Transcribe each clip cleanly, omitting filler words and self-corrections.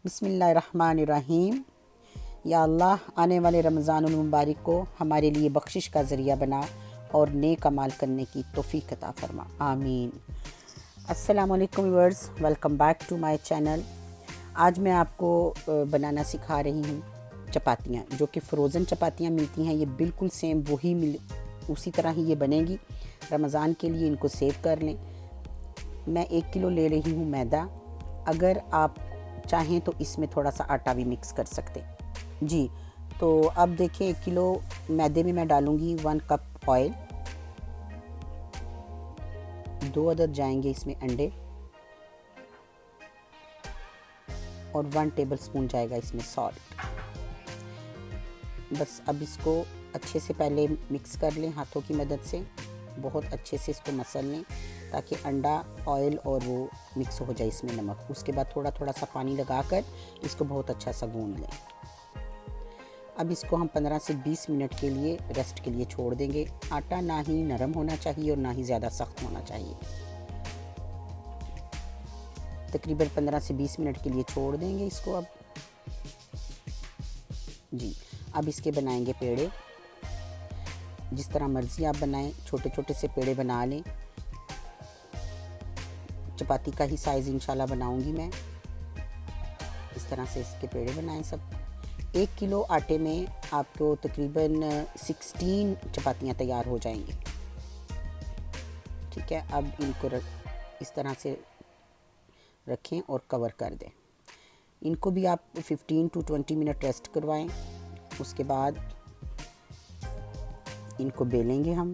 बिस्मिल्लाहिर्रहमानिर्रहीम। या अल्लाह, आने वाले रमज़ानुल मुबारक को हमारे लिए बख्शिश का ज़रिया बना और नेक अमाल करने की तौफ़ीक़ अता फ़रमा, आमीन। अस्सलामु अलैकुम viewers, welcome back to my channel. आज मैं आपको बनाना सिखा रही हूँ चपातियाँ, जो कि फ़्रोज़न चपातियाँ मिलती हैं। ये बिल्कुल सेम उसी तरह ही ये बनेगी। रमज़ान के लिए इनको सेव कर लें। मैं 1 किलो ले रही हूँ मैदा। अगर आप चाहें तो इसमें थोड़ा सा आटा भी मिक्स कर सकते जी। तो अब देखिए 1 किलो मैदे में मैं डालूँगी 1 कप ऑयल, 2 अदद जाएंगे इसमें अंडे और 1 टेबलस्पून जाएगा इसमें सॉल्ट। बस अब इसको अच्छे से पहले मिक्स कर लें हाथों की मदद से। बहुत अच्छे से इसको मसल लें ताकि अंडा, ऑयल और वो मिक्स हो जाए इसमें नमक। उसके बाद थोड़ा थोड़ा सा पानी लगाकर इसको बहुत अच्छा सा गूंद लें। अब इसको हम 15 से 20 मिनट के लिए रेस्ट के लिए छोड़ देंगे। आटा ना ही नरम होना चाहिए और ना ही ज़्यादा सख्त होना चाहिए। तकरीबन 15 से 20 मिनट के लिए छोड़ देंगे इसको। अब जी, अब इसके बनाएंगे पेड़े। जिस तरह मर्ज़ी आप बनाएं, छोटे छोटे से पेड़े बना लें। चपाती का ही साइज़ इंशाल्लाह बनाऊंगी मैं। इस तरह से इसके पेड़े बनाएं सब। 1 किलो आटे में आपको तकरीबन 16 चपातियाँ तैयार हो जाएंगी। ठीक है, अब इनको इस तरह से रखें और कवर कर दें। इनको भी आप 15 to 20 मिनट रेस्ट करवाएं। उसके बाद इनको बेलेंगे हम।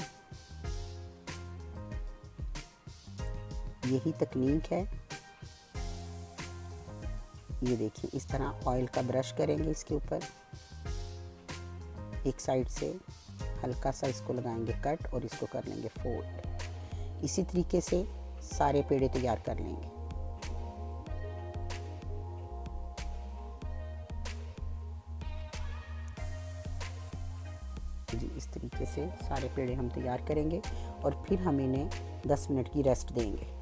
यही तकनीक है। ये देखिए, इस तरह ऑयल का ब्रश करेंगे इसके ऊपर, एक साइड से हल्का सा इसको लगाएंगे कट और इसको कर लेंगे फोल्ड। इसी तरीके से सारे पेड़े तैयार कर लेंगे। जी, इस तरीके से सारे पेड़े हम तैयार करेंगे और फिर हम इन्हें 10 मिनट की रेस्ट देंगे।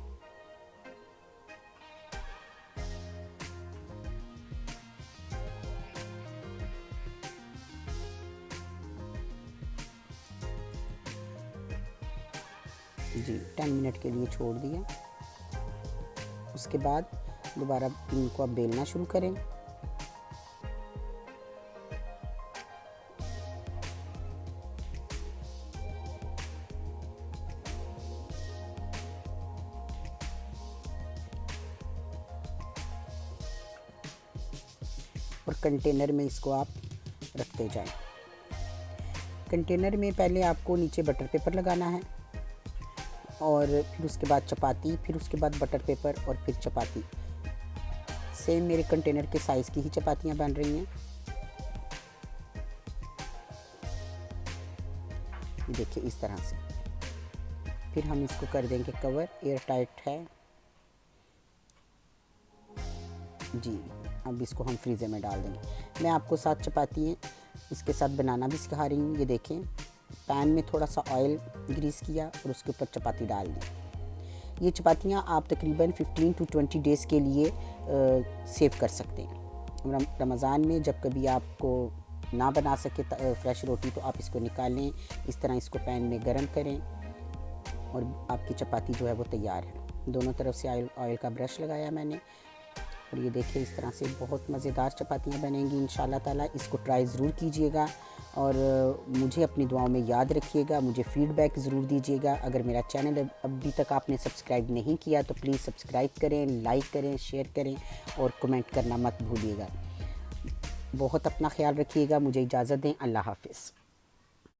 जी, 10 मिनट के लिए छोड़ दिया। उसके बाद दोबारा इनको अब बेलना शुरू करें। और कंटेनर में इसको आप रखते जाएं। कंटेनर में पहले आपको नीचे बटर पेपर लगाना है और फिर उसके बाद चपाती, फिर उसके बाद बटर पेपर और फिर चपाती। सेम मेरे कंटेनर के साइज़ की ही चपातियाँ बन रही हैं। देखिए इस तरह से। फिर हम इसको कर देंगे कवर, एयर टाइट है जी। अब इसको हम फ्रीज़र में डाल देंगे। मैं आपको 7 चपाती इसके साथ बनाना भी सिखा रही हूँ। ये देखें, पैन में थोड़ा सा ऑयल ग्रीस किया और उसके ऊपर चपाती डाल दी। ये चपातियाँ आप तकरीबन 15 to 20 डेज़ के लिए सेव कर सकते हैं। रमज़ान में जब कभी आपको ना बना सके फ्रेश रोटी, तो आप इसको निकालें, इस तरह इसको पैन में गरम करें और आपकी चपाती जो है वो तैयार है। दोनों तरफ से ऑयल का ब्रश लगाया मैंने और ये देखिए इस तरह से बहुत मज़ेदार चपातियाँ बनेंगी इंशाल्लाह ताला। इसको ट्राई ज़रूर कीजिएगा और मुझे अपनी दुआओं में याद रखिएगा। मुझे फ़ीडबैक ज़रूर दीजिएगा। अगर मेरा चैनल अभी तक आपने सब्सक्राइब नहीं किया तो प्लीज़ सब्सक्राइब करें, लाइक करें, शेयर करें और कमेंट करना मत भूलिएगा। बहुत अपना ख्याल रखिएगा। मुझे इजाज़त दें। अल्लाह हाफ़िज़।